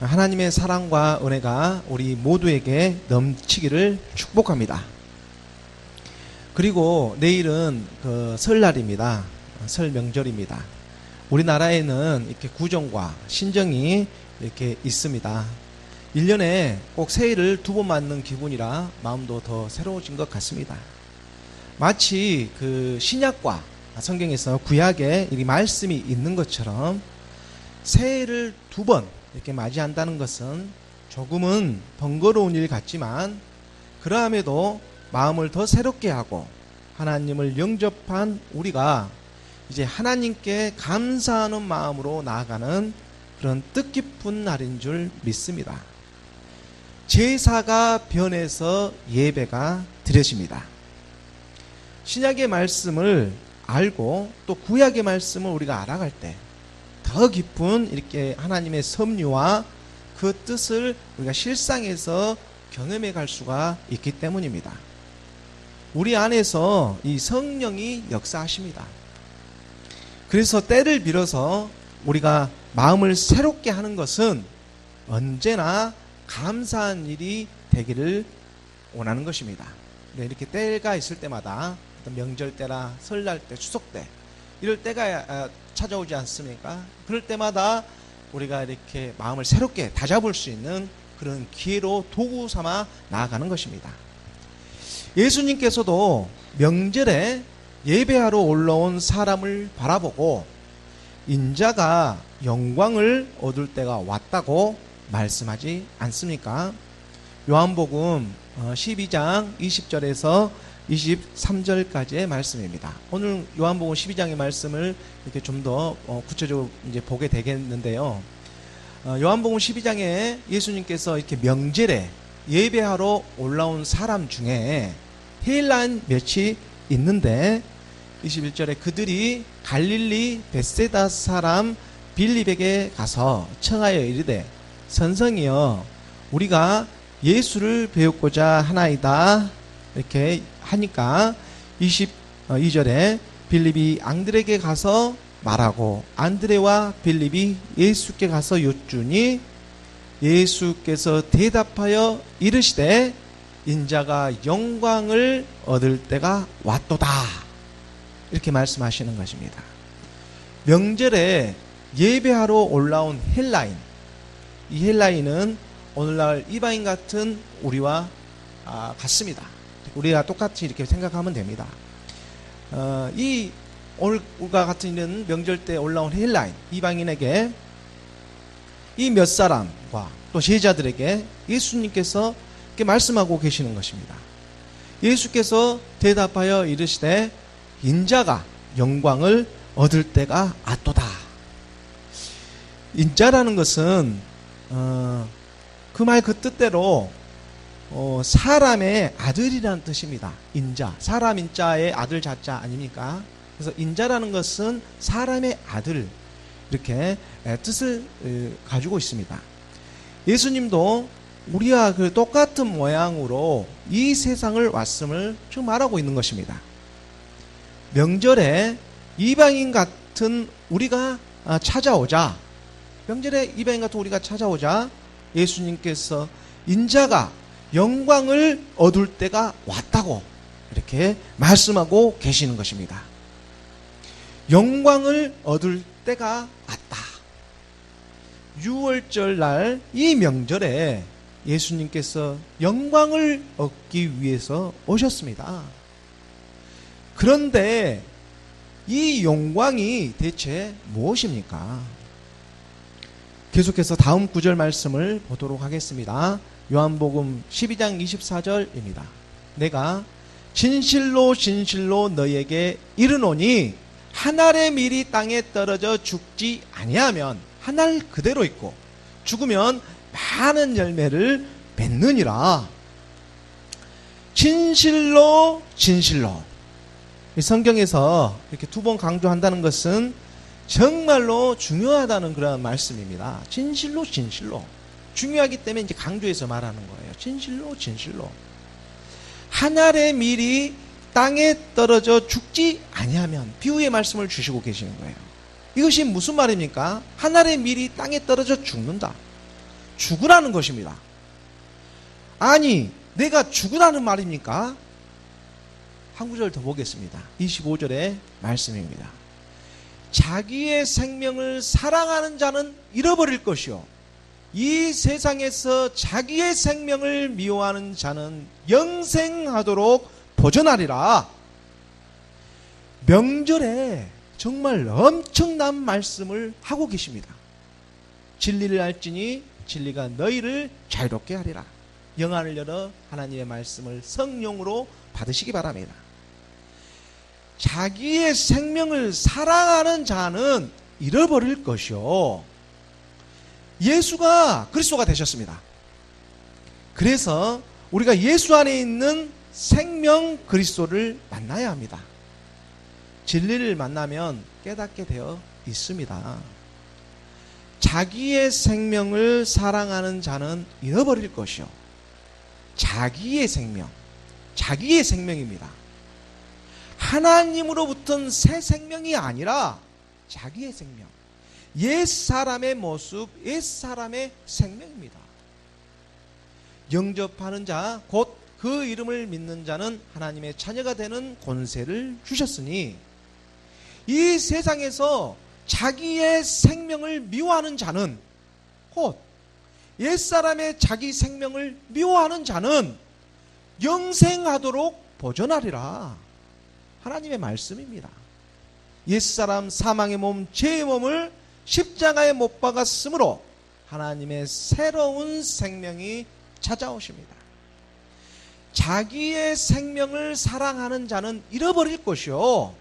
하나님의 사랑과 은혜가 우리 모두에게 넘치기를 축복합니다. 그리고 내일은 설날입니다. 설 명절입니다. 우리나라에는 이렇게 구정과 신정이 이렇게 있습니다. 1년에 꼭 새해를 2번 맞는 기분이라 마음도 더 새로워진 것 같습니다. 마치 신약과 성경에서 구약에 이 말씀이 있는 것처럼 새해를 2번 이렇게 맞이한다는 것은 조금은 번거로운 일 같지만 그러함에도 마음을 더 새롭게 하고 하나님을 영접한 우리가 이제 하나님께 감사하는 마음으로 나아가는 그런 뜻깊은 날인 줄 믿습니다. 제사가 변해서 예배가 드려집니다. 신약의 말씀을 알고 또 구약의 말씀을 우리가 알아갈 때 더 깊은 이렇게 하나님의 섭리와 그 뜻을 우리가 실상에서 경험해 갈 수가 있기 때문입니다. 우리 안에서 이 성령이 역사하십니다. 그래서 때를 빌어서 우리가 마음을 새롭게 하는 것은 언제나 감사한 일이 되기를 원하는 것입니다. 이렇게 때가 있을 때마다 명절 때나 설날 때, 추석 때 이럴 때가 찾아오지 않습니까? 그럴 때마다 우리가 이렇게 마음을 새롭게 다잡을 수 있는 그런 기회로 도구 삼아 나아가는 것입니다. 예수님께서도 명절에 예배하러 올라온 사람을 바라보고 인자가 영광을 얻을 때가 왔다고 말씀하지 않습니까? 요한복음 12장 20절에서 23절까지의 말씀입니다. 오늘 요한복음 12장의 말씀을 이렇게 좀 더 구체적으로 이제 보게 되겠는데요. 요한복음 12장에 예수님께서 이렇게 명절에 예배하러 올라온 사람 중에 헬라인 몇이 있는데 21절에 그들이 갈릴리 벳세다 사람 빌립에게 가서 청하여 이르되 선생이여 우리가 예수를 배우고자 하나이다 이렇게 하니까 22절에 빌립이 앙드레에게 가서 말하고 안드레와 빌립이 예수께 가서 여쭈니 예수께서 대답하여 이르시되 인자가 영광을 얻을 때가 왔도다 이렇게 말씀하시는 것입니다. 명절에 예배하러 올라온 헬라인, 이 헬라인은 오늘날 이방인 같은 우리와 같습니다. 우리가 똑같이 이렇게 생각하면 됩니다. 이 오늘과 같은 이런 명절 때 올라온 헬라인, 이방인에게 이 몇 사람과 또 제자들에게 예수님께서 이렇게 말씀하고 계시는 것입니다. 예수께서 대답하여 이르시되 인자가 영광을 얻을 때가 왔도다. 인자라는 것은 그 말 그 뜻대로 사람의 아들이라는 뜻입니다. 인자, 사람 인자의 아들 자자 아닙니까? 그래서 인자라는 것은 사람의 아들 이렇게 뜻을 가지고 있습니다. 예수님도 우리와 그 똑같은 모양으로 이 세상을 왔음을 지금 말하고 있는 것입니다. 명절에 이방인 같은 우리가 찾아오자, 명절에 이방인 같은 우리가 찾아오자 예수님께서 인자가 영광을 얻을 때가 왔다고 이렇게 말씀하고 계시는 것입니다. 영광을 얻을 때가 왔다. 6월절 날 이 명절에 예수님께서 영광을 얻기 위해서 오셨습니다. 그런데 이 영광이 대체 무엇입니까? 계속해서 다음 구절 말씀을 보도록 하겠습니다. 요한복음 12장 24절입니다. 내가 진실로 진실로 너희에게 이르노니 한 알의 밀이 땅에 떨어져 죽지 아니하면 한 알 그대로 있고 죽으면 많은 열매를 맺느니라. 진실로 진실로. 성경에서 이렇게 2번 강조한다는 것은 정말로 중요하다는 그런 말씀입니다. 진실로 진실로. 중요하기 때문에 이제 강조해서 말하는 거예요. 진실로 진실로. 한 알의 밀이 땅에 떨어져 죽지 아니하면 비유의 말씀을 주시고 계시는 거예요. 이것이 무슨 말입니까? 한 알의 밀이 땅에 떨어져 죽는다. 죽으라는 것입니다. 아니, 내가 죽으라는 말입니까? 한 구절 더 보겠습니다. 25절의 말씀입니다. 자기의 생명을 사랑하는 자는 잃어버릴 것이요, 이 세상에서 자기의 생명을 미워하는 자는 영생하도록 보존하리라. 명절에 정말 엄청난 말씀을 하고 계십니다. 진리를 알지니 진리가 너희를 자유롭게 하리라. 영안을 열어 하나님의 말씀을 성령으로 받으시기 바랍니다. 자기의 생명을 사랑하는 자는 잃어버릴 것이요, 예수가 그리스도가 되셨습니다. 그래서 우리가 예수 안에 있는 생명 그리스도를 만나야 합니다. 진리를 만나면 깨닫게 되어 있습니다. 자기의 생명을 사랑하는 자는 잃어버릴 것이요, 자기의 생명, 자기의 생명입니다. 하나님으로부터는 새 생명이 아니라 자기의 생명, 옛 사람의 모습, 옛 사람의 생명입니다. 영접하는 자, 곧 그 이름을 믿는 자는 하나님의 자녀가 되는 권세를 주셨으니, 이 세상에서 자기의 생명을 미워하는 자는, 곧 옛사람의 자기 생명을 미워하는 자는 영생하도록 보존하리라. 하나님의 말씀입니다. 옛사람 사망의 몸, 죄의 몸을 십자가에 못 박았으므로 하나님의 새로운 생명이 찾아오십니다. 자기의 생명을 사랑하는 자는 잃어버릴 것이요,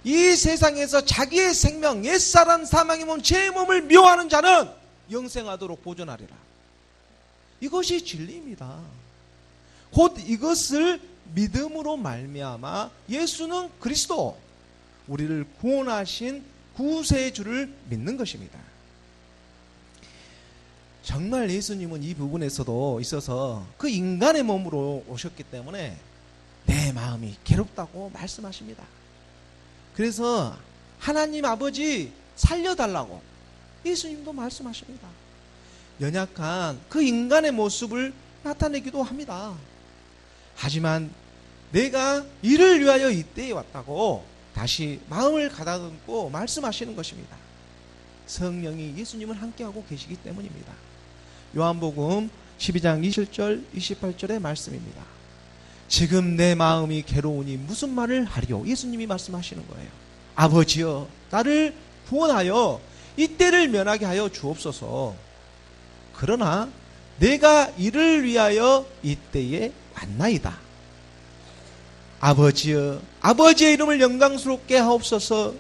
이 세상에서 자기의 생명, 옛사람 사망의 몸, 죄의 몸을 미워하는 자는 영생하도록 보존하리라. 이것이 진리입니다. 곧 이것을 믿음으로 말미암아 예수는 그리스도, 우리를 구원하신 구세주를 믿는 것입니다. 정말 예수님은 이 부분에서도 있어서 그 인간의 몸으로 오셨기 때문에 내 마음이 괴롭다고 말씀하십니다. 그래서 하나님 아버지 살려달라고 예수님도 말씀하십니다. 연약한 그 인간의 모습을 나타내기도 합니다. 하지만 내가 이를 위하여 이때에 왔다고 다시 마음을 가다듬고 말씀하시는 것입니다. 성령이 예수님을 함께하고 계시기 때문입니다. 요한복음 12장 27절 28절의 말씀입니다. 지금 내 마음이 괴로우니 무슨 말을 하리요? 예수님이 말씀하시는 거예요. 아버지여, 나를 구원하여 이때를 면하게 하여 주옵소서. 그러나 내가 이를 위하여 이때에 왔나이다. 아버지여, 아버지의 이름을 영광스럽게 하옵소서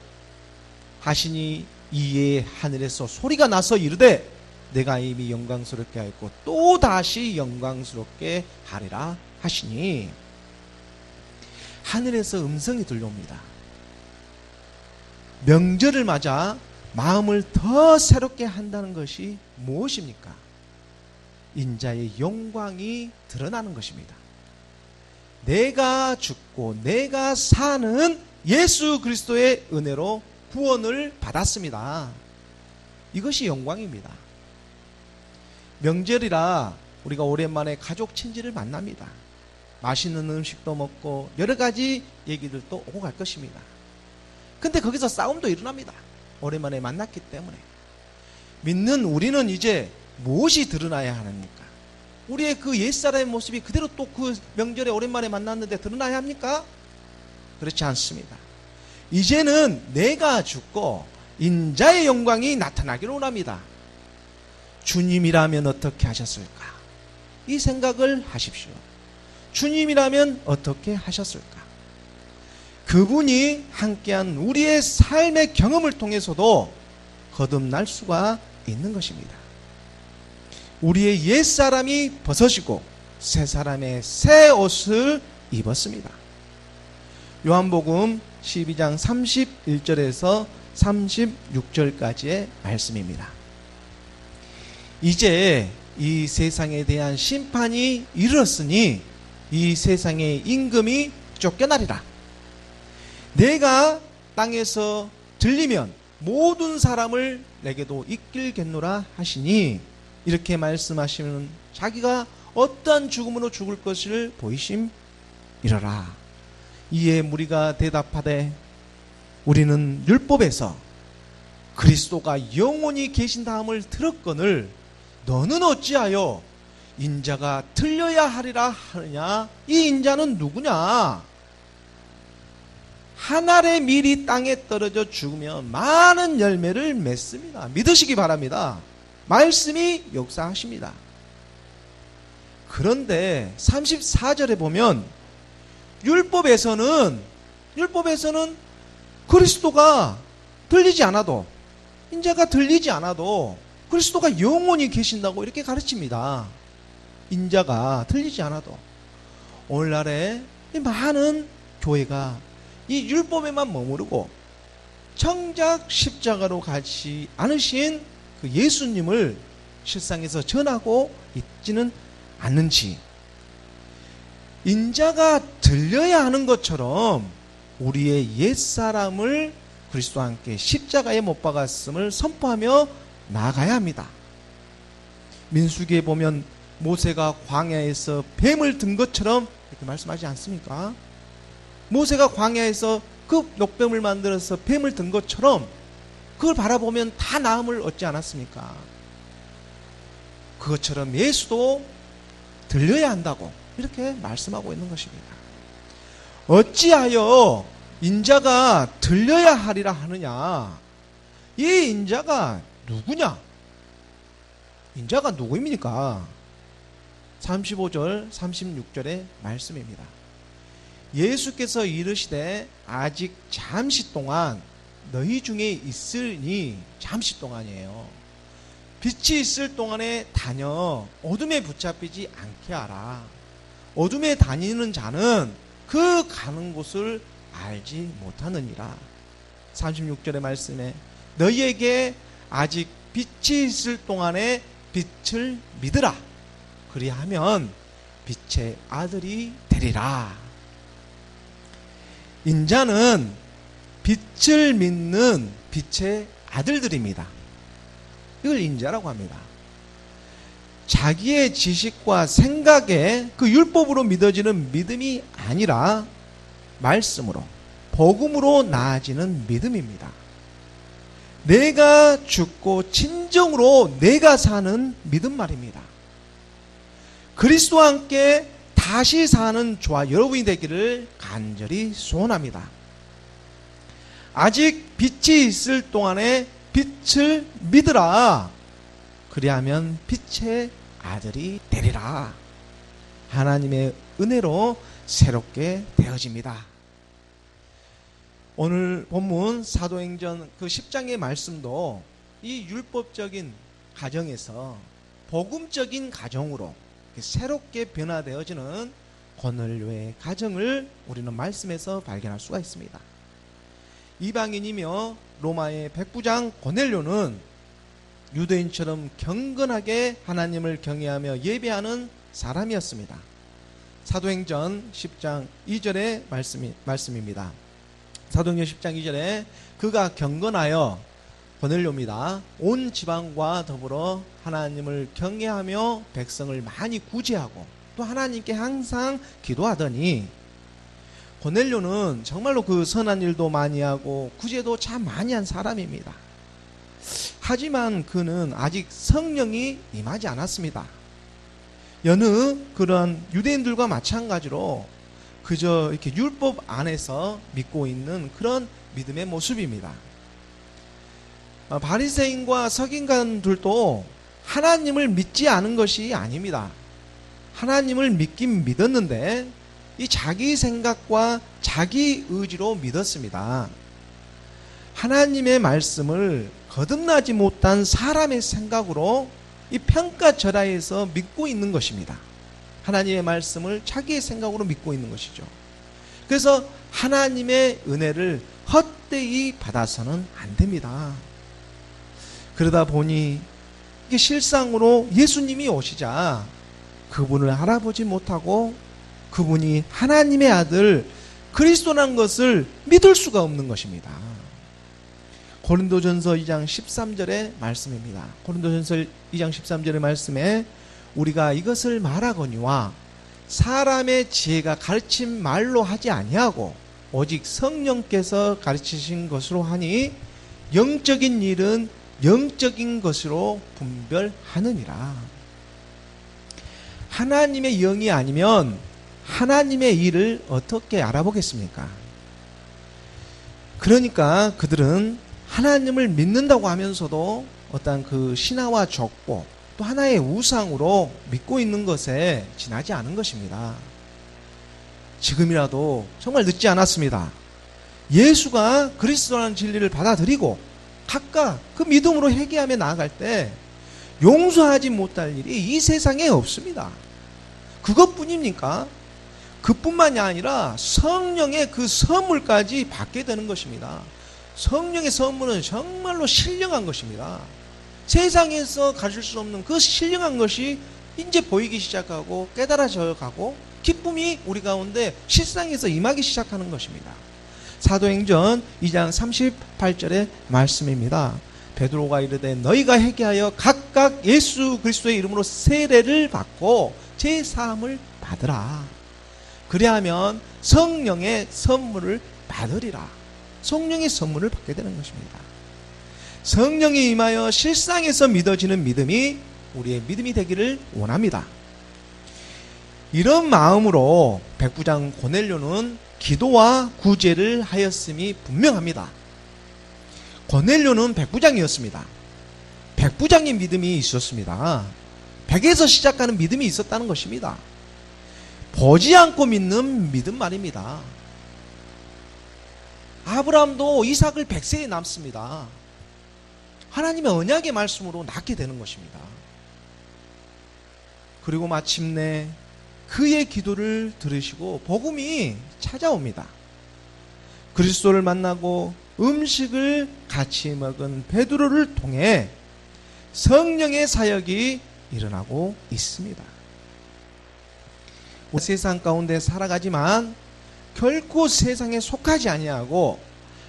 하시니 이에 하늘에서 소리가 나서 이르되 내가 이미 영광스럽게 하였고 또 다시 영광스럽게 하리라 하시니, 하늘에서 음성이 들려옵니다. 명절을 맞아 마음을 더 새롭게 한다는 것이 무엇입니까? 인자의 영광이 드러나는 것입니다. 내가 죽고 내가 사는 예수 그리스도의 은혜로 구원을 받았습니다. 이것이 영광입니다. 명절이라 우리가 오랜만에 가족 친지를 만납니다. 맛있는 음식도 먹고 여러 가지 얘기들도 오고 갈 것입니다. 근데 거기서 싸움도 일어납니다. 오랜만에 만났기 때문에. 믿는 우리는 이제 무엇이 드러나야 합니까? 우리의 그 옛사람의 모습이 그대로 또 그 명절에 오랜만에 만났는데 드러나야 합니까? 그렇지 않습니다. 이제는 내가 죽고 인자의 영광이 나타나기를 원합니다. 주님이라면 어떻게 하셨을까? 이 생각을 하십시오. 주님이라면 어떻게 하셨을까? 그분이 함께한 우리의 삶의 경험을 통해서도 거듭날 수가 있는 것입니다. 우리의 옛사람이 벗어지고 새 사람의 새 옷을 입었습니다. 요한복음 12장 31절에서 36절까지의 말씀입니다. 이제 이 세상에 대한 심판이 이르렀으니 이 세상의 임금이 쫓겨나리라. 내가 땅에서 들리면 모든 사람을 내게도 이끌겠노라 하시니, 이렇게 말씀하시면 자기가 어떠한 죽음으로 죽을 것을 보이심이러라. 이에 무리가 대답하되 우리는 율법에서 그리스도가 영원히 계신다함을 들었거늘 너는 어찌하여 인자가 들려야 하리라 하느냐? 이 인자는 누구냐? 한 알의 밀이 땅에 떨어져 죽으면 많은 열매를 맺습니다. 믿으시기 바랍니다. 말씀이 역사하십니다. 그런데 34절에 보면 율법에서는 그리스도가 들리지 않아도, 인자가 들리지 않아도 그리스도가 영원히 계신다고 이렇게 가르칩니다. 인자가 들리지 않아도. 오늘날에 많은 교회가 이 율법에만 머무르고 정작 십자가로 가지 않으신 그 예수님을 실상에서 전하고 있지는 않는지, 인자가 들려야 하는 것처럼 우리의 옛사람을 그리스도와 함께 십자가에 못 박았음을 선포하며 나아가야 합니다. 민수기에 보면 모세가 광야에서 뱀을 든 것처럼 이렇게 말씀하지 않습니까? 모세가 광야에서 그 녹뱀을 만들어서 뱀을 든 것처럼 그걸 바라보면 다 나음을 얻지 않았습니까? 그것처럼 예수도 들려야 한다고 이렇게 말씀하고 있는 것입니다. 어찌하여 인자가 들려야 하리라 하느냐? 이 인자가 누구냐? 인자가 누구입니까? 35절 36절의 말씀입니다. 예수께서 이르시되 아직 잠시 동안 너희 중에 있으니, 잠시 동안이에요. 빛이 있을 동안에 다녀 어둠에 붙잡히지 않게 하라. 어둠에 다니는 자는 그 가는 곳을 알지 못하느니라. 36절의 말씀에 너희에게 아직 빛이 있을 동안에 빛을 믿으라. 그리하면 빛의 아들이 되리라. 인자는 빛을 믿는 빛의 아들들입니다. 이걸 인자라고 합니다. 자기의 지식과 생각에 그 율법으로 믿어지는 믿음이 아니라 말씀으로, 복음으로 나아지는 믿음입니다. 내가 죽고 진정으로 내가 사는 믿음 말입니다. 그리스도와 함께 다시 사는 저와 여러분이 되기를 간절히 소원합니다. 아직 빛이 있을 동안에 빛을 믿으라. 그리하면 빛의 아들이 되리라. 하나님의 은혜로 새롭게 되어집니다. 오늘 본문 사도행전 그 10장의 말씀도 이 율법적인 가정에서 복음적인 가정으로 새롭게 변화되어지는 고넬료의 가정을 우리는 말씀에서 발견할 수가 있습니다. 이방인이며 로마의 백부장 고넬료는 유대인처럼 경건하게 하나님을 경외하며 예배하는 사람이었습니다. 사도행전 10장 2절의 말씀입니다. 사도행전 10장 2절에 그가 경건하여, 고넬료입니다, 온 지방과 더불어 하나님을 경외하며 백성을 많이 구제하고 또 하나님께 항상 기도하더니, 고넬료는 정말로 그 선한 일도 많이 하고 구제도 참 많이 한 사람입니다. 하지만 그는 아직 성령이 임하지 않았습니다. 여느 그런 유대인들과 마찬가지로 그저 이렇게 율법 안에서 믿고 있는 그런 믿음의 모습입니다. 바리새인과 서기관들도 하나님을 믿지 않은 것이 아닙니다. 하나님을 믿긴 믿었는데 이 자기 생각과 자기 의지로 믿었습니다. 하나님의 말씀을 거듭나지 못한 사람의 생각으로 이 평가절하에서 믿고 있는 것입니다. 하나님의 말씀을 자기의 생각으로 믿고 있는 것이죠. 그래서 하나님의 은혜를 헛되이 받아서는 안 됩니다. 그러다 보니 이게 실상으로 예수님이 오시자 그분을 알아보지 못하고 그분이 하나님의 아들 그리스도라는 것을 믿을 수가 없는 것입니다. 고린도전서 2장 13절의 말씀입니다. 고린도전서 2장 13절의 말씀에 우리가 이것을 말하거니와 사람의 지혜가 가르친 말로 하지 아니하고 오직 성령께서 가르치신 것으로 하니 영적인 일은 영적인 것으로 분별하느니라. 하나님의 영이 아니면 하나님의 일을 어떻게 알아보겠습니까? 그러니까 그들은 하나님을 믿는다고 하면서도 어떤 그 신화와 족보 또 하나의 우상으로 믿고 있는 것에 지나지 않은 것입니다. 지금이라도 정말 늦지 않았습니다. 예수가 그리스도라는 진리를 받아들이고 각각 그 믿음으로 회개하며 나아갈 때 용서하지 못할 일이 이 세상에 없습니다. 그것뿐입니까? 그뿐만이 아니라 성령의 그 선물까지 받게 되는 것입니다. 성령의 선물은 정말로 신령한 것입니다. 세상에서 가질 수 없는 그 신령한 것이 이제 보이기 시작하고 깨달아져 가고 기쁨이 우리 가운데 실상에서 임하기 시작하는 것입니다. 사도행전 2장 38절의 말씀입니다. 베드로가 이르되 너희가 회개하여 각각 예수 그리스도의 이름으로 세례를 받고 제사함을 받으라. 그리하면 성령의 선물을 받으리라. 성령의 선물을 받게 되는 것입니다. 성령이 임하여 실상에서 믿어지는 믿음이 우리의 믿음이 되기를 원합니다. 이런 마음으로 백부장 고넬료는 기도와 구제를 하였음이 분명합니다. 고넬료는 백부장이었습니다. 백부장의 믿음이 있었습니다. 백에서 시작하는 믿음이 있었다는 것입니다. 보지 않고 믿는 믿음 말입니다. 아브라함도 이삭을 100세에 낳습니다. 하나님의 언약의 말씀으로 낳게 되는 것입니다. 그리고 마침내 그의 기도를 들으시고 복음이 찾아옵니다. 그리스도를 만나고 음식을 같이 먹은 베드로를 통해 성령의 사역이 일어나고 있습니다. 세상 가운데 살아가지만 결코 세상에 속하지 아니하고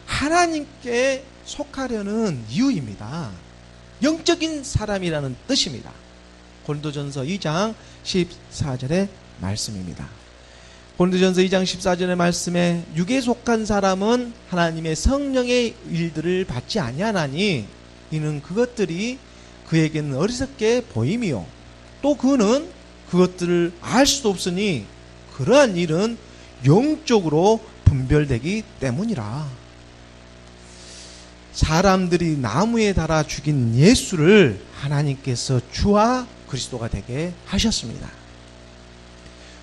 하나님께 속하려는 이유입니다. 영적인 사람이라는 뜻입니다. 고린도전서 2장 14절의 말씀입니다. 고린도전서 2장 14절의 말씀에 육에 속한 사람은 하나님의 성령의 일들을 받지 아니하나니 이는 그것들이 그에게는 어리석게 보임이요 또 그는 그것들을 알 수도 없으니 그러한 일은 영적으로 분별되기 때문이라. 사람들이 나무에 달아 죽인 예수를 하나님께서 주와 그리스도가 되게 하셨습니다.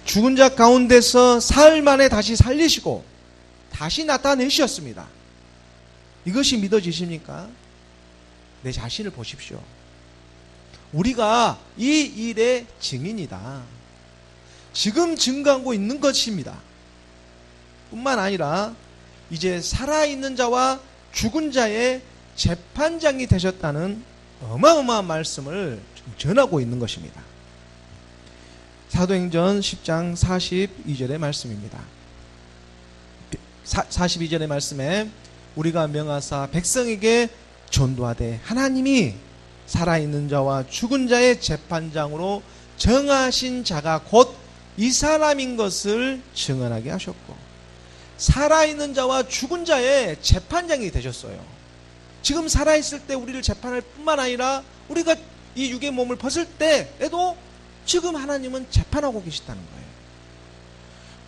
죽은 자 가운데서 사흘 만에 다시 살리시고 다시 나타내셨습니다. 이것이 믿어지십니까? 내 자신을 보십시오. 우리가 이 일의 증인이다. 지금 증거하고 있는 것입니다. 뿐만 아니라 이제 살아있는 자와 죽은 자의 재판장이 되셨다는 어마어마한 말씀을 전하고 있는 것입니다. 사도행전 10장 42절의 말씀입니다. 42절의 말씀에 우리가 명하사 백성에게 전도하되 하나님이 살아있는 자와 죽은 자의 재판장으로 정하신 자가 곧 이 사람인 것을 증언하게 하셨고 살아있는 자와 죽은 자의 재판장이 되셨어요. 지금 살아있을 때 우리를 재판할 뿐만 아니라 우리가 이 육의 몸을 벗을 때에도 지금 하나님은 재판하고 계시다는 거예요.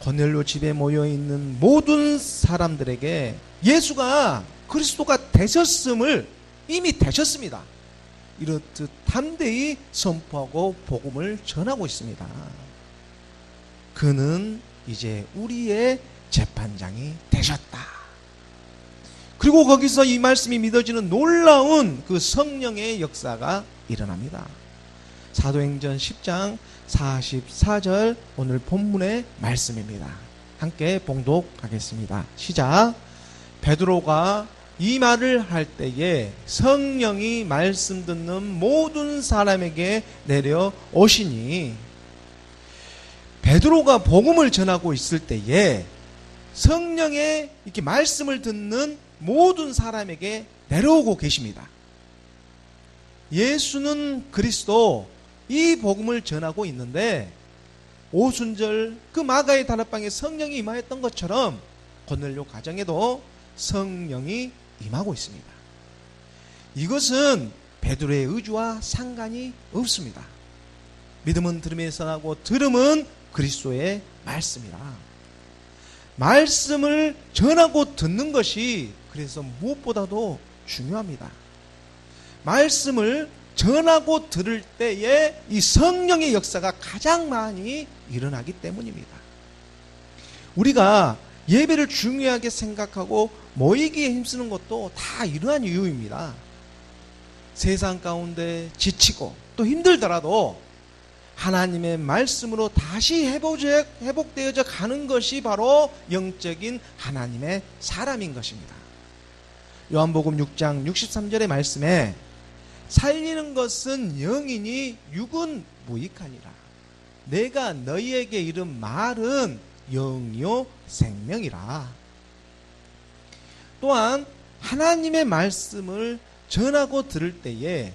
고넬료 집에 모여있는 모든 사람들에게 예수가 그리스도가 되셨음을 이미 되셨습니다. 이렇듯 담대히 선포하고 복음을 전하고 있습니다. 그는 이제 우리의 재판장이 되셨다. 그리고 거기서 이 말씀이 믿어지는 놀라운 그 성령의 역사가 일어납니다. 사도행전 10장 44절 오늘 본문의 말씀입니다. 함께 봉독하겠습니다. 시작. 베드로가 이 말을 할 때에 성령이 말씀 듣는 모든 사람에게 내려오시니 베드로가 복음을 전하고 있을 때에 성령의 이렇게 말씀을 듣는 모든 사람에게 내려오고 계십니다. 예수는 그리스도, 이 복음을 전하고 있는데 오순절 그 마가의 다락방에 성령이 임하였던 것처럼 고넬료 가정에도 성령이 임하고 있습니다. 이것은 베드로의 의지와 상관이 없습니다. 믿음은 들음에서 나고 들음은 그리스도의 말씀이라. 말씀을 전하고 듣는 것이 그래서 무엇보다도 중요합니다. 말씀을 전하고 들을 때에 이 성령의 역사가 가장 많이 일어나기 때문입니다. 우리가 예배를 중요하게 생각하고 모이기에 힘쓰는 것도 다 이러한 이유입니다. 세상 가운데 지치고 또 힘들더라도 하나님의 말씀으로 다시 회복되어져 가는 것이 바로 영적인 하나님의 사람인 것입니다. 요한복음 6장 63절의 말씀에 살리는 것은 영이니 육은 무익하니라. 내가 너희에게 이른 말은 영이요 생명이라. 또한 하나님의 말씀을 전하고 들을 때에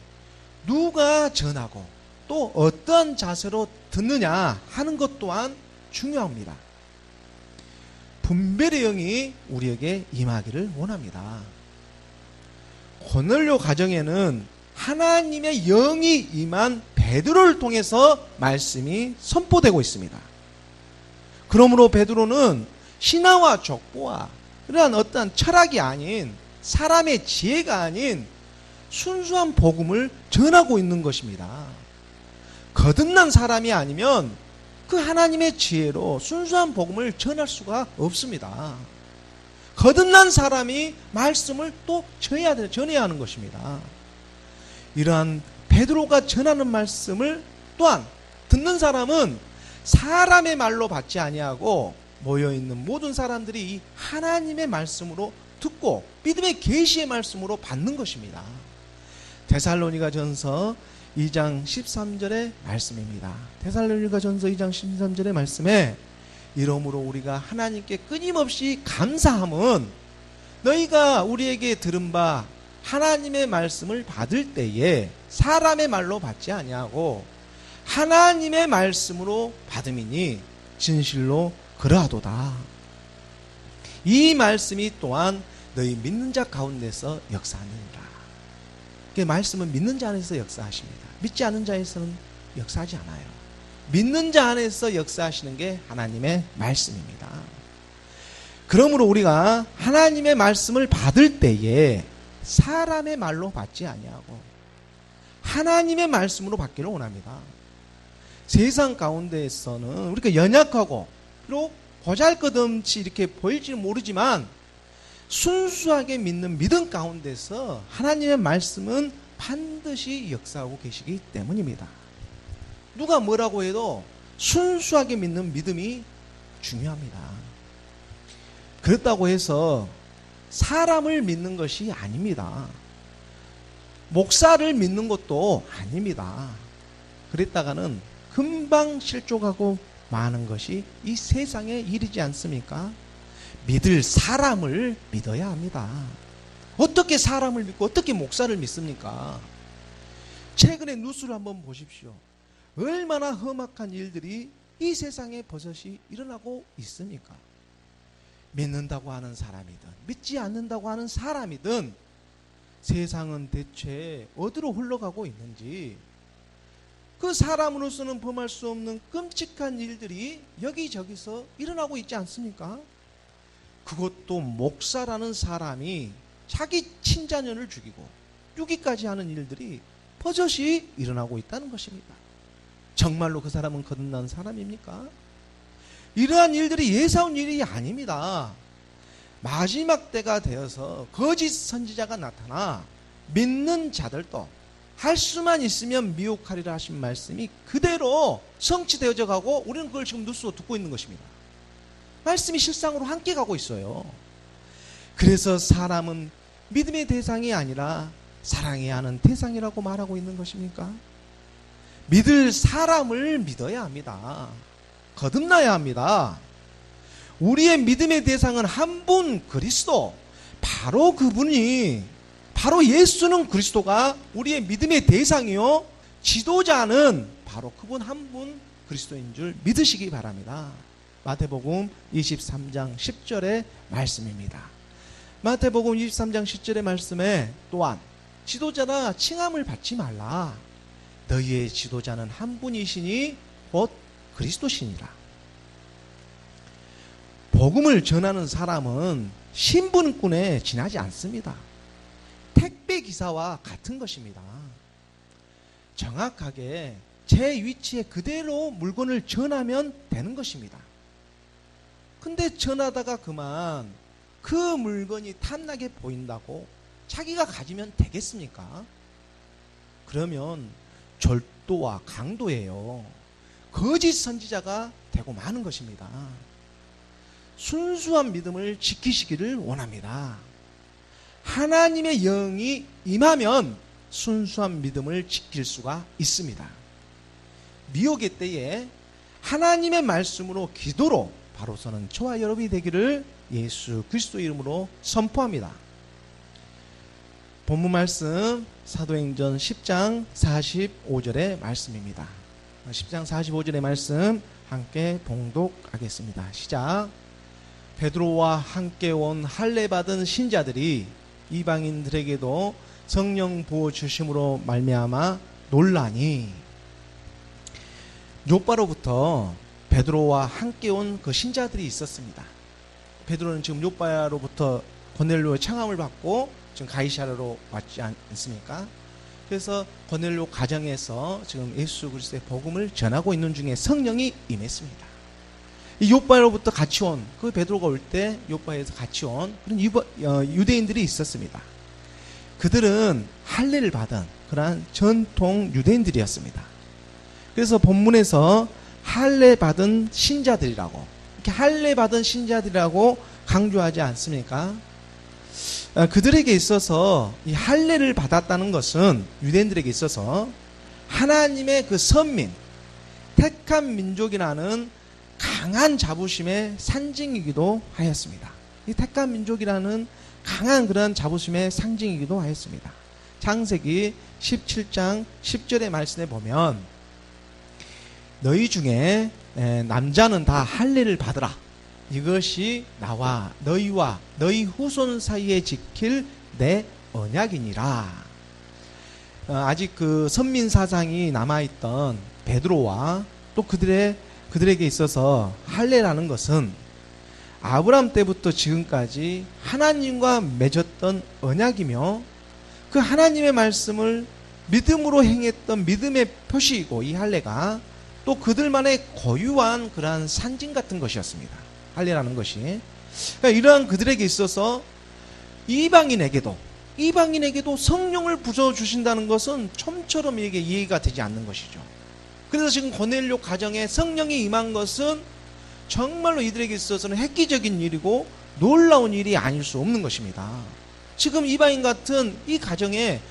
누가 전하고 또 어떤 자세로 듣느냐 하는 것 또한 중요합니다. 분별의 영이 우리에게 임하기를 원합니다. 고넬료 가정에는 하나님의 영이 임한 베드로를 통해서 말씀이 선포되고 있습니다. 그러므로 베드로는 신화와 족보와 이러한 어떠한 철학이 아닌, 사람의 지혜가 아닌 순수한 복음을 전하고 있는 것입니다. 거듭난 사람이 아니면 그 하나님의 지혜로 순수한 복음을 전할 수가 없습니다. 거듭난 사람이 말씀을 또 전해야 하는 것입니다. 이러한 베드로가 전하는 말씀을 또한 듣는 사람은 사람의 말로 받지 아니하고 모여있는 모든 사람들이 이 하나님의 말씀으로 듣고 믿음의 계시의 말씀으로 받는 것입니다. 데살로니가 전서 2장 13절의 말씀입니다. 데살로니가 전서 2장 13절의 말씀에 이러므로 우리가 하나님께 끊임없이 감사함은 너희가 우리에게 들은 바 하나님의 말씀을 받을 때에 사람의 말로 받지 아니하고 하나님의 말씀으로 받음이니 진실로 그러하도다. 이 말씀이 또한 너희 믿는 자 가운데서 역사하느니라. 말씀은 믿는 자 안에서 역사하십니다. 믿지 않는 자에서는 역사하지 않아요. 믿는 자 안에서 역사하시는 게 하나님의 말씀입니다. 그러므로 우리가 하나님의 말씀을 받을 때에 사람의 말로 받지 아니하고 하나님의 말씀으로 받기를 원합니다. 세상 가운데에서는 우리가 연약하고 비록 보잘것없이 이렇게 보일지는 모르지만 순수하게 믿는 믿음 가운데서 하나님의 말씀은 반드시 역사하고 계시기 때문입니다. 누가 뭐라고 해도 순수하게 믿는 믿음이 중요합니다. 그렇다고 해서 사람을 믿는 것이 아닙니다. 목사를 믿는 것도 아닙니다. 그랬다가는 금방 실족하고 마는 것이 이 세상의 일이지 않습니까? 믿을 사람을 믿어야 합니다. 어떻게 사람을 믿고 어떻게 목사를 믿습니까? 최근에 뉴스를 한번 보십시오. 얼마나 험악한 일들이 이 세상에 버섯이 일어나고 있습니까? 믿는다고 하는 사람이든 믿지 않는다고 하는 사람이든 세상은 대체 어디로 흘러가고 있는지, 그 사람으로서는 범할 수 없는 끔찍한 일들이 여기저기서 일어나고 있지 않습니까? 그것도 목사라는 사람이 자기 친자녀를 죽이고 유기까지 하는 일들이 버젓이 일어나고 있다는 것입니다. 정말로 그 사람은 거듭난 사람입니까? 이러한 일들이 예사온 일이 아닙니다. 마지막 때가 되어서 거짓 선지자가 나타나 믿는 자들도 할 수만 있으면 미혹하리라 하신 말씀이 그대로 성취되어져 가고 우리는 그걸 지금 뉴스로 듣고 있는 것입니다. 말씀이 실상으로 함께 가고 있어요. 그래서 사람은 믿음의 대상이 아니라 사랑해야 하는 대상이라고 말하고 있는 것입니까? 믿을 사람을 믿어야 합니다. 거듭나야 합니다. 우리의 믿음의 대상은 한 분 그리스도, 바로 그분이 바로 예수는 그리스도가 우리의 믿음의 대상이요 지도자는 바로 그분 한 분 그리스도인 줄 믿으시기 바랍니다. 마태복음 23장 10절의 말씀입니다. 마태복음 23장 10절의 말씀에 또한 지도자라 칭함을 받지 말라. 너희의 지도자는 한 분이시니 곧 그리스도시니라. 복음을 전하는 사람은 신분군에 지나지 않습니다. 택배 기사와 같은 것입니다. 정확하게 제 위치에 그대로 물건을 전하면 되는 것입니다. 근데 전하다가 그만 그 물건이 탐나게 보인다고 자기가 가지면 되겠습니까? 그러면 절도와 강도예요. 거짓 선지자가 되고 마는 것입니다. 순수한 믿음을 지키시기를 원합니다. 하나님의 영이 임하면 순수한 믿음을 지킬 수가 있습니다. 미혹의 때에 하나님의 말씀으로 기도로 바로 서는 저와 여러분이 되기를 예수 그리스도 이름으로 선포합니다. 본문 말씀 사도행전 10장 45절의 말씀입니다. 10장 45절의 말씀 함께 봉독하겠습니다. 시작. 베드로와 함께 온 할례 받은 신자들이 이방인들에게도 성령 부어 주심으로 말미암아 놀라니. 요바로부터 베드로와 함께 온 그 신자들이 있었습니다. 베드로는 지금 요바로부터 고넬료의 청함을 받고 지금 가이사랴로 왔지 않습니까? 그래서 고넬료 가정에서 지금 예수 그리스도의 복음을 전하고 있는 중에 성령이 임했습니다. 이 요바로부터 같이 온 그 베드로가 올 때 요바에서 같이 온 그런 유대인들이 있었습니다. 그들은 할례를 받은 그러한 전통 유대인들이었습니다. 그래서 본문에서 할례 받은 신자들이라고 이렇게 할례 받은 신자들이라고 강조하지 않습니까? 그들에게 있어서 이 할례를 받았다는 것은 유대인들에게 있어서 하나님의 그 선민, 택한 민족이라는 강한 자부심의 상징이기도 하였습니다. 이 택한 민족이라는 강한 그런 자부심의 상징이기도 하였습니다. 창세기 17장 10절의 말씀에 보면 너희 중에 남자는 다 할례를 받으라. 이것이 나와 너희와 너희 후손 사이에 지킬 내 언약이니라. 아직 그 선민 사상이 남아있던 베드로와 또 그들에게 있어서 할례라는 것은 아브라함 때부터 지금까지 하나님과 맺었던 언약이며 그 하나님의 말씀을 믿음으로 행했던 믿음의 표시이고 이 할례가 또 그들만의 고유한 그러한 상징 같은 것이었습니다. 할례라는 것이. 그러니까 이러한 그들에게 있어서 이방인에게도 성령을 부어주신다는 것은 좀처럼 이게 이해가 되지 않는 것이죠. 그래서 지금 고넬료 가정에 성령이 임한 것은 정말로 이들에게 있어서는 획기적인 일이고 놀라운 일이 아닐 수 없는 것입니다. 지금 이방인 같은 이 가정에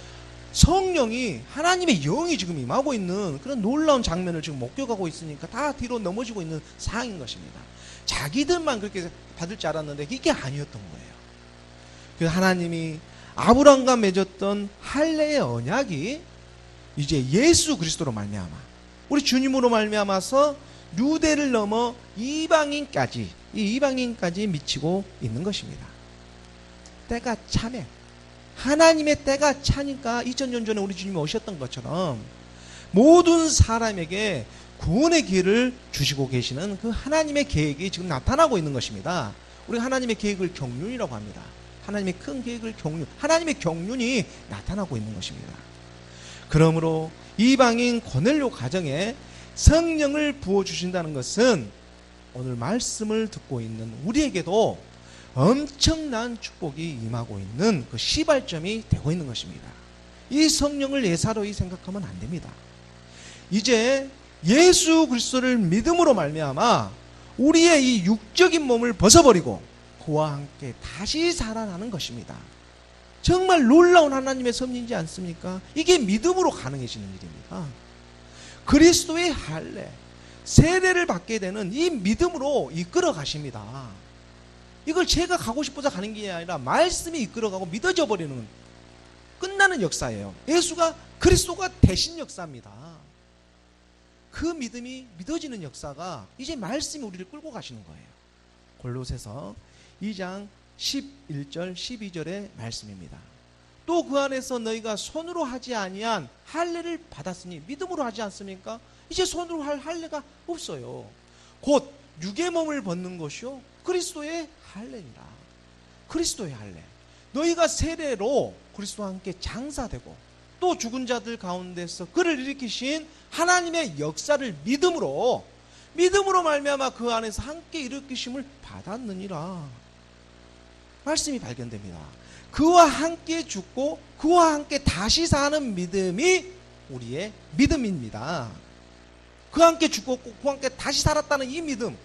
성령이 하나님의 영이 지금 임하고 있는 그런 놀라운 장면을 지금 목격하고 있으니까 다 뒤로 넘어지고 있는 상황인 것입니다. 자기들만 그렇게 받을 줄 알았는데 이게 아니었던 거예요. 그래서 하나님이 아브라함과 맺었던 할례의 언약이 이제 예수 그리스도로 말미암아 우리 주님으로 말미암아서 유대를 넘어 이방인까지 미치고 있는 것입니다. 때가 차면 하나님의 때가 차니까 2000년 전에 우리 주님이 오셨던 것처럼 모든 사람에게 구원의 기회를 주시고 계시는 그 하나님의 계획이 지금 나타나고 있는 것입니다. 우리 하나님의 계획을 경륜이라고 합니다. 하나님의 큰 계획을 경륜, 하나님의 경륜이 나타나고 있는 것입니다. 그러므로 이방인 고넬료 가정에 성령을 부어주신다는 것은 오늘 말씀을 듣고 있는 우리에게도 엄청난 축복이 임하고 있는 그 시발점이 되고 있는 것입니다. 이 성령을 예사로이 생각하면 안 됩니다. 이제 예수 그리스도를 믿음으로 말미암아 우리의 이 육적인 몸을 벗어버리고 그와 함께 다시 살아나는 것입니다. 정말 놀라운 하나님의 섭리이지 않습니까? 이게 믿음으로 가능해지는 일입니다. 그리스도의 할례, 세례를 받게 되는 이 믿음으로 이끌어 가십니다. 이걸 제가 가고 싶어서 가는 게 아니라 말씀이 이끌어가고 믿어져 버리는 끝나는 역사예요. 예수가 그리스도가 되신 역사입니다. 그 믿음이 믿어지는 역사가 이제 말씀이 우리를 끌고 가시는 거예요. 골로새서 2장 11절 12절의 말씀입니다. 또 그 안에서 너희가 손으로 하지 아니한 할례를 받았으니 믿음으로 하지 않습니까? 이제 손으로 할 할례가 없어요. 곧 육의 몸을 벗는 것이요 그리스도의 할례니라. 그리스도의 할례. 너희가 세례로 그리스도와 함께 장사되고 또 죽은 자들 가운데서 그를 일으키신 하나님의 역사를 믿음으로 말미암아 그 안에서 함께 일으키심을 받았느니라. 말씀이 발견됩니다. 그와 함께 죽고 그와 함께 다시 사는 믿음이 우리의 믿음입니다. 그와 함께 죽고 그와 함께 다시 살았다는 이 믿음,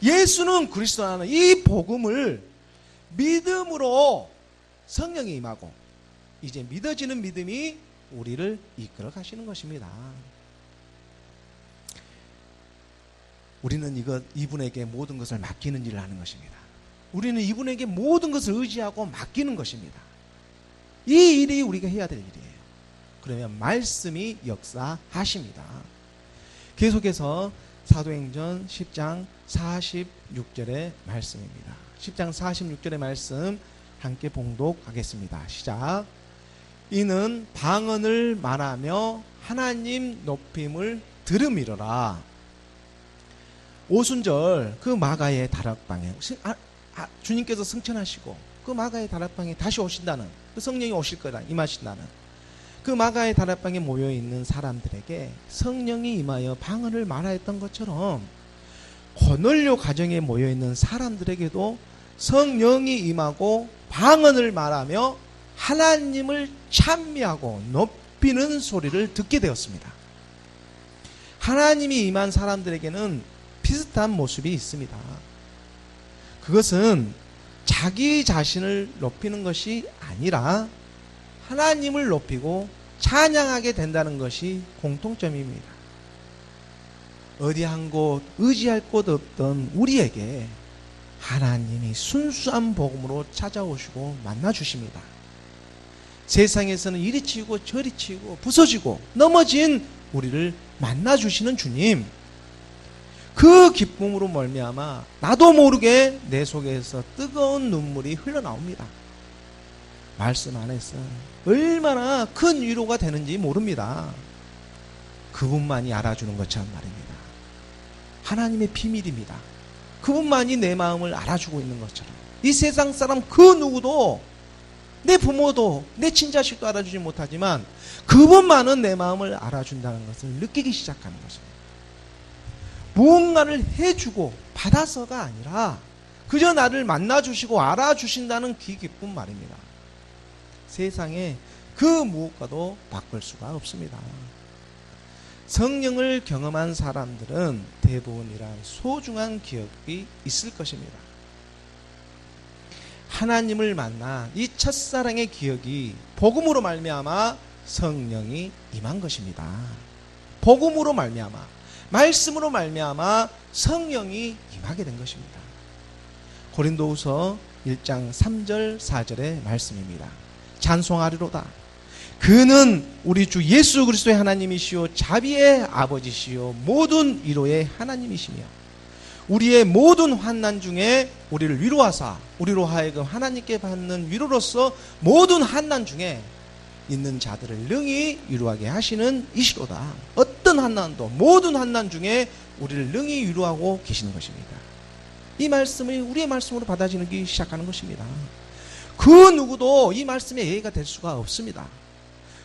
예수는 그리스도라는 이 복음을 믿음으로 성령이 임하고 이제 믿어지는 믿음이 우리를 이끌어 가시는 것입니다. 우리는 이분에게 모든 것을 맡기는 일을 하는 것입니다. 우리는 이분에게 모든 것을 의지하고 맡기는 것입니다. 이 일이 우리가 해야 될 일이에요. 그러면 말씀이 역사하십니다. 계속해서 사도행전 10장 46절의 말씀입니다. 10장 46절의 말씀 함께 봉독하겠습니다. 시작. 이는 방언을 말하며 하나님 높임을 들음이로라. 오순절 그 마가의 다락방에 주님께서 승천하시고 그 마가의 다락방에 다시 오신다는, 그 성령이 오실 거다 임하신다는 그 마가의 다락방에 모여있는 사람들에게 성령이 임하여 방언을 말하였던 것처럼 고넬료 가정에 모여있는 사람들에게도 성령이 임하고 방언을 말하며 하나님을 찬미하고 높이는 소리를 듣게 되었습니다. 하나님이 임한 사람들에게는 비슷한 모습이 있습니다. 그것은 자기 자신을 높이는 것이 아니라 하나님을 높이고 찬양하게 된다는 것이 공통점입니다. 어디 한 곳 의지할 곳 없던 우리에게 하나님이 순수한 복음으로 찾아오시고 만나주십니다. 세상에서는 이리 치이고 저리 치이고 부서지고 넘어진 우리를 만나주시는 주님, 그 기쁨으로 말미암아 나도 모르게 내 속에서 뜨거운 눈물이 흘러나옵니다. 말씀 안에서 얼마나 큰 위로가 되는지 모릅니다. 그분만이 알아주는 것처럼 말입니다. 하나님의 비밀입니다. 그분만이 내 마음을 알아주고 있는 것처럼 이 세상 사람 그 누구도, 내 부모도 내 친자식도 알아주지 못하지만 그분만은 내 마음을 알아준다는 것을 느끼기 시작하는 것입니다. 무언가를 해주고 받아서가 아니라 그저 나를 만나주시고 알아주신다는 기쁨 말입니다. 세상에 그 무엇과도 바꿀 수가 없습니다. 성령을 경험한 사람들은 대부분 이러한 소중한 기억이 있을 것입니다. 하나님을 만난 이 첫사랑의 기억이 복음으로 말미암아 성령이 임한 것입니다. 복음으로 말미암아, 말씀으로 말미암아 성령이 임하게 된 것입니다. 고린도후서 1장 3절 4절의 말씀입니다. 찬송하리로다. 그는 우리 주 예수 그리스도의 하나님이시요 자비의 아버지시요 모든 위로의 하나님이시며 우리의 모든 환난 중에 우리를 위로하사 우리로 하여금 하나님께 받는 위로로서 모든 환난 중에 있는 자들을 능히 위로하게 하시는 이시로다. 어떤 환난도 모든 환난 중에 우리를 능히 위로하고 계시는 것입니다. 이 말씀이 우리의 말씀으로 받아지기 시작하는 것입니다. 그 누구도 이 말씀에 예의가 될 수가 없습니다.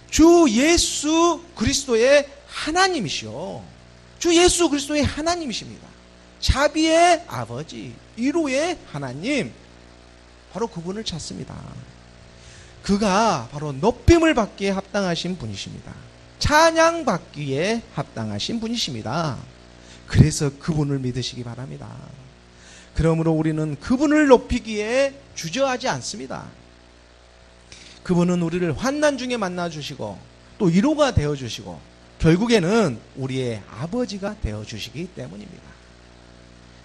주 예수 그리스도의 하나님이시오. 주 예수 그리스도의 하나님이십니다. 자비의 아버지, 위로의 하나님, 바로 그분을 찾습니다. 그가 바로 높임을 받기에 합당하신 분이십니다. 찬양받기에 합당하신 분이십니다. 그래서 그분을 믿으시기 바랍니다. 그러므로 우리는 그분을 높이기에 주저하지 않습니다. 그분은 우리를 환난 중에 만나주시고 또 위로가 되어주시고 결국에는 우리의 아버지가 되어주시기 때문입니다.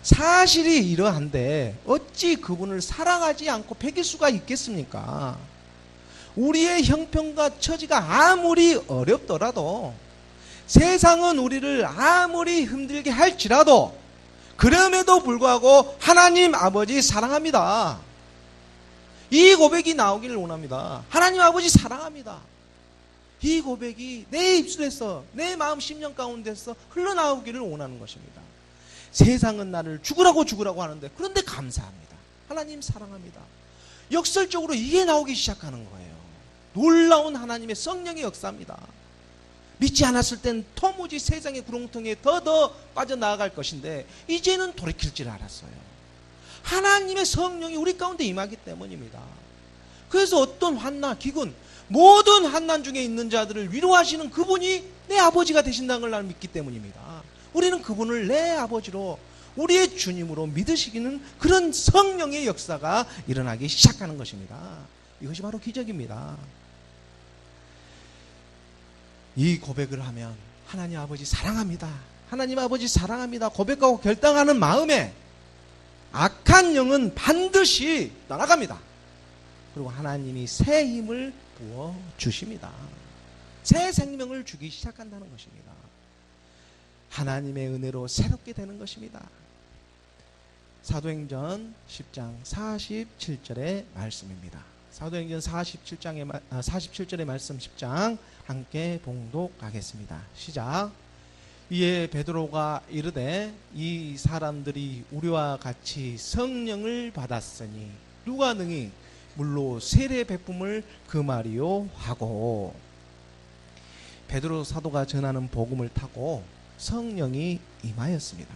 사실이 이러한데 어찌 그분을 사랑하지 않고 배길 수가 있겠습니까? 우리의 형편과 처지가 아무리 어렵더라도, 세상은 우리를 아무리 힘들게 할지라도, 그럼에도 불구하고 하나님 아버지 사랑합니다. 이 고백이 나오기를 원합니다. 하나님 아버지 사랑합니다. 이 고백이 내 입술에서, 내 마음 심령 가운데서 흘러나오기를 원하는 것입니다. 세상은 나를 죽으라고 하는데, 그런데 감사합니다. 하나님 사랑합니다. 역설적으로 이게 나오기 시작하는 거예요. 놀라운 하나님의 성령의 역사입니다. 믿지 않았을 땐 도무지 세상의 구렁텅이에 더 빠져나갈 것인데, 이제는 돌이킬 줄 알았어요. 하나님의 성령이 우리 가운데 임하기 때문입니다. 그래서 어떤 환난, 기근, 모든 환난 중에 있는 자들을 위로하시는 그분이 내 아버지가 되신다는 걸 나는 믿기 때문입니다. 우리는 그분을 내 아버지로, 우리의 주님으로 믿으시기는 그런 성령의 역사가 일어나기 시작하는 것입니다. 이것이 바로 기적입니다. 이 고백을 하면 하나님 아버지 사랑합니다, 하나님 아버지 사랑합니다 고백하고 결단하는 마음에 악한 영은 반드시 떠나갑니다. 그리고 하나님이 새 힘을 부어주십니다. 새 생명을 주기 시작한다는 것입니다. 하나님의 은혜로 새롭게 되는 것입니다. 사도행전 10장 47절의 말씀입니다. 사도행전 47절의 말씀 10장 함께 봉독하겠습니다. 시작. 이에 베드로가 이르되 이 사람들이 우리와 같이 성령을 받았으니 누가 능히 물로 세례 베품을 금하리요 하고, 베드로 사도가 전하는 복음을 타고 성령이 임하였습니다.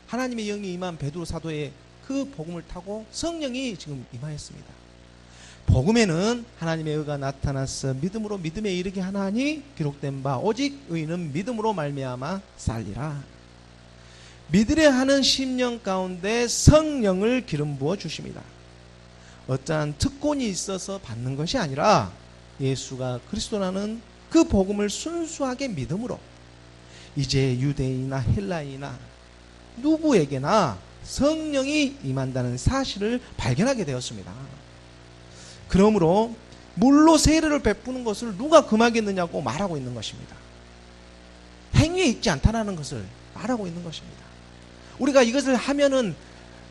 하나님의 영이 임한 베드로 사도의 그 복음을 타고 성령이 지금 임하였습니다. 복음에는 하나님의 의가 나타나서 믿음으로 믿음에 이르게 하나니 기록된 바 오직 의인은 믿음으로 말미암아 살리라. 믿으려 하는 심령 가운데 성령을 기름 부어 주십니다. 어떠한 특권이 있어서 받는 것이 아니라 예수가 그리스도라는 그 복음을 순수하게 믿음으로 이제 유대인이나 헬라인이나 누구에게나 성령이 임한다는 사실을 발견하게 되었습니다. 그러므로 물로 세례를 베푸는 것을 누가 금하겠느냐고 말하고 있는 것입니다. 행위에 있지 않다라는 것을 말하고 있는 것입니다. 우리가 이것을 하면은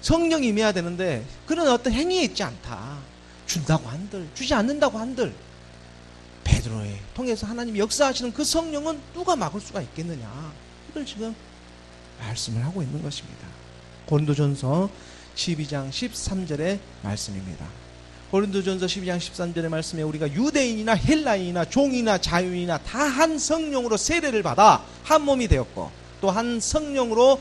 성령이 임해야 되는데 그런 어떤 행위에 있지 않다. 준다고 한들 주지 않는다고 한들 베드로에 통해서 하나님이 역사하시는 그 성령은 누가 막을 수가 있겠느냐. 이걸 지금 말씀을 하고 있는 것입니다. 고린도전서 12장 13절의 말씀입니다. 고린도전서 12장 13절의 말씀에 우리가 유대인이나 헬라인이나 종이나 자유인이나 다 한 성령으로 세례를 받아 한 몸이 되었고 또 한 성령으로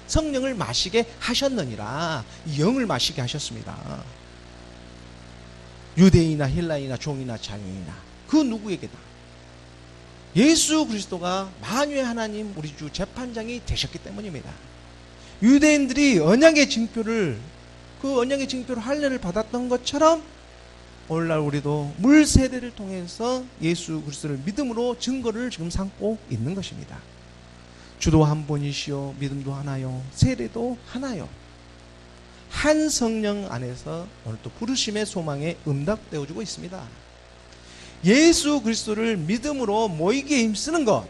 성령을 마시게 하셨느니라. 영을 마시게 하셨습니다. 유대인이나 헬라인이나 종이나 자유인이나 그 누구에게나 예수 그리스도가 만유의 하나님 우리 주 재판장이 되셨기 때문입니다. 유대인들이 언약의 징표를 할례를 받았던 것처럼 오늘날 우리도 물 세례를 통해서 예수 그리스도를 믿음으로 증거를 지금 삼고 있는 것입니다. 주도 한 분이시요 믿음도 하나요 세례도 하나요. 한 성령 안에서 오늘 또 부르심의 소망에 응답되어주고 있습니다. 예수 그리스도를 믿음으로 모이기에 힘쓰는 것,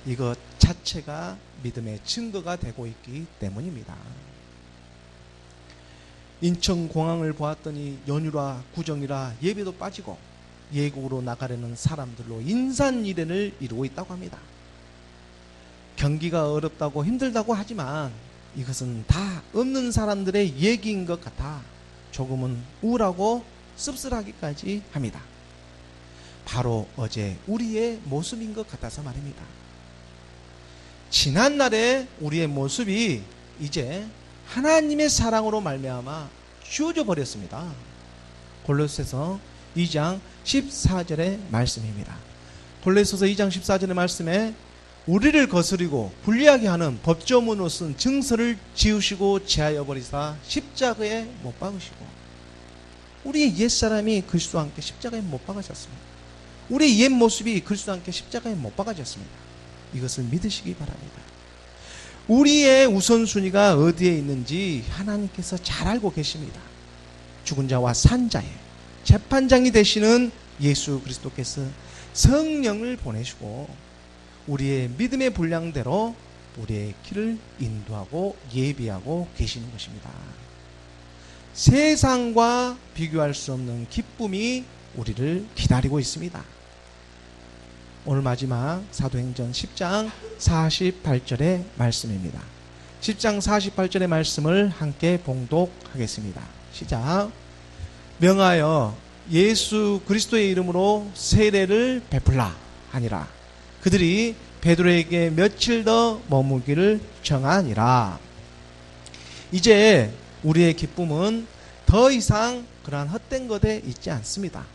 이것 자체가 믿음의 증거가 되고 있기 때문입니다. 인천공항을 보았더니 연휴라 구정이라 예배도 빠지고 예국으로 나가려는 사람들로 인산일행을 이루고 있다고 합니다. 경기가 어렵다고 힘들다고 하지만 이것은 다 없는 사람들의 얘기인 것 같아 조금은 우울하고 씁쓸하기까지 합니다. 바로 어제 우리의 모습인 것 같아서 말입니다. 지난날의 우리의 모습이 이제 하나님의 사랑으로 말미암아 지워져 버렸습니다. 골로새서 2장 14절의 말씀입니다. 골로새서 2장 14절의 말씀에 우리를 거스리고 불리하게 하는 법조문으로 쓴 증서를 지우시고 제하여 버리사 십자가에 못 박으시고, 우리의 옛사람이 그리스도와 함께 십자가에 못 박아졌습니다. 우리의 옛 모습이 그리스도와 함께 십자가에 못 박아졌습니다. 이것을 믿으시기 바랍니다. 우리의 우선순위가 어디에 있는지 하나님께서 잘 알고 계십니다. 죽은 자와 산 자에, 재판장이 되시는 예수 그리스도께서 성령을 보내시고 우리의 믿음의 분량대로 우리의 길을 인도하고 예비하고 계시는 것입니다. 세상과 비교할 수 없는 기쁨이 우리를 기다리고 있습니다. 오늘 마지막 사도행전 10장 48절의 말씀입니다. 10장 48절의 말씀을 함께 봉독하겠습니다. 시작. 명하여 예수 그리스도의 이름으로 세례를 베풀라 하니라. 그들이 베드로에게 며칠 더 머무기를 청하니라. 이제 우리의 기쁨은 더 이상 그러한 헛된 것에 있지 않습니다.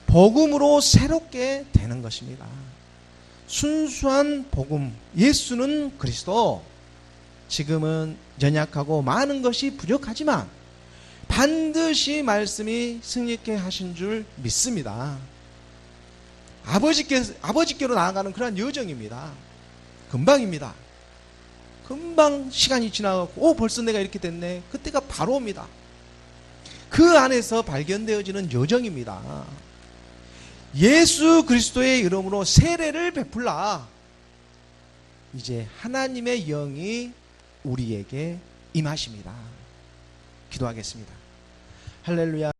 복음으로 새롭게 되는 것입니다. 순수한 복음, 예수는 그리스도. 지금은 연약하고 많은 것이 부족하지만 반드시 말씀이 승리케 하신 줄 믿습니다. 아버지께로 나아가는 그런 여정입니다. 금방입니다. 금방 시간이 지나가고 벌써 내가 이렇게 됐네. 그때가 바로 옵니다. 그 안에서 발견되어지는 여정입니다. 예수 그리스도의 이름으로 세례를 베풀라. 이제 하나님의 영이 우리에게 임하십니다. 기도하겠습니다. 할렐루야.